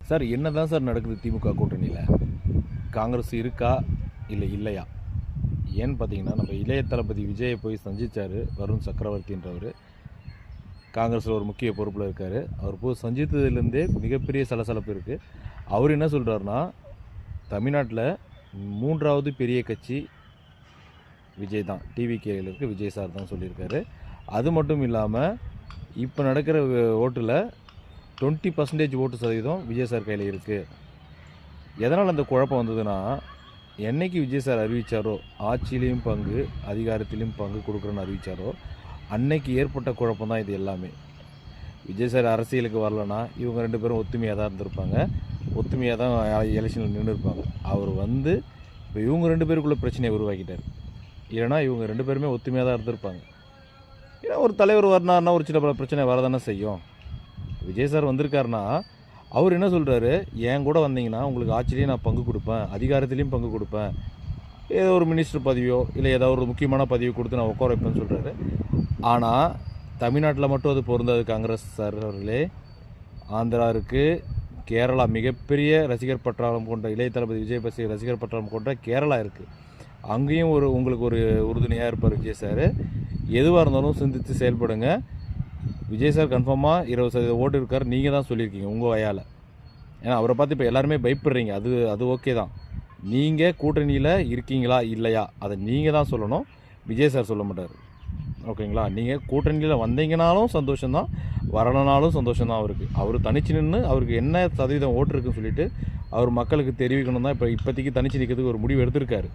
Sir என்ன தான் sir நடக்குது திமுக கூட்டணியில்? காங்கிரஸ் இருக்கா இல்லை இல்லையா? ஏன்னு பார்த்தீங்கன்னா, நம்ம இளைய தளபதி விஜயை போய் சந்தித்தார் வருண் சக்கரவர்த்தின்றவர். காங்கிரஸில் ஒரு முக்கிய பொறுப்பில் இருக்கார். அவர் போய் சந்தித்ததுலேருந்தே மிகப்பெரிய சலசலப்பு இருக்குது. அவர் என்ன சொல்கிறாருன்னா, தமிழ்நாட்டில் 3வது பெரிய கட்சி விஜய் தான், டிவிகேயில் இருக்க விஜய் சார் தான் சொல்லியிருக்காரு. அது மட்டும் இல்லாமல் இப்போ நடக்கிற ஓட்டில் 20% ஓட்டு சதவீதம் விஜய் சார் கையில் இருக்குது. எதனால் அந்த குழப்பம் வந்ததுன்னா, என்னைக்கு விஜய் சார் அறிவித்தாரோ ஆட்சியிலையும் பங்கு அதிகாரத்திலையும் பங்கு கொடுக்குறேன்னு அறிவித்தாரோ அன்னைக்கு ஏற்பட்ட குழப்பம் தான் இது எல்லாமே. விஜய் சார் அரசியலுக்கு வரலன்னா இவங்க 2 பேரும் ஒத்துமையாக தான் இருந்திருப்பாங்க, ஒத்துமையாக தான் எலெக்ஷனில் நின்று இருப்பாங்க. அவர் வந்து இப்போ இவங்க 2 பேருக்குள்ளே பிரச்சனையை உருவாக்கிட்டார். இல்லைனா இவங்க 2 பேருமே ஒத்துமையாக தான் இருந்திருப்பாங்க. ஏன்னா ஒரு தலைவர் வரனார்னா ஒரு சின்ன பிரச்சனை வரதானே செய்யும். விஜய் சார் வந்திருக்காருன்னா அவர் என்ன சொல்கிறாரு, என் கூட வந்தீங்கன்னா உங்களுக்கு ஆட்சியிலையும் நான் பங்கு கொடுப்பேன், அதிகாரத்துலேயும் பங்கு கொடுப்பேன், ஏதோ ஒரு மினிஸ்டர் பதவியோ இல்லை ஏதோ ஒரு முக்கியமான பதவியோ கொடுத்து நான் உட்கார வைப்பேன்னு சொல்கிறாரு. ஆனால் தமிழ்நாட்டில் மட்டும் அது பொருந்தாது காங்கிரஸ் சார் அவர்களே. ஆந்திரா இருக்குது, கேரளா மிகப்பெரிய ரசிகர் பற்றாளம் கொண்ட இளைய தளபதி விஜய் பசி ரசிகர் பற்றாளம் கொண்ட கேரளா இருக்குது. அங்கேயும் உங்களுக்கு ஒரு உறுதுணையாக இருப்பார் விஜய் சார். எதுவாக இருந்தாலும் சிந்தித்து செயல்படுங்க. விஜய் சார் கன்ஃபார்மாக 20% ஓட்டு இருக்கார், நீங்கள் தான் சொல்லியிருக்கீங்க உங்கள் வயால். ஏன்னா அவரை பார்த்து இப்போ எல்லாருமே பயப்படுறீங்க, அது ஓகே தான். நீங்கள் கூட்டணியில் இருக்கீங்களா இல்லையா அதை நீங்கள் தான் சொல்லணும், விஜய் சார் சொல்ல மாட்டார். ஓகேங்களா? நீங்கள் கூட்டணியில் வந்தீங்கனாலும் சந்தோஷம்தான், வரலனாலும் சந்தோஷம்தான். அவர் தனிச்சு நின்று அவருக்கு என்ன சதவீதம் ஓட்டு இருக்குன்னு சொல்லிவிட்டு அவர் மக்களுக்கு தெரிவிக்கணும் தான் இப்போதைக்கு தனிச்சு நிற்கிறதுக்கு ஒரு முடிவு எடுத்திருக்காரு.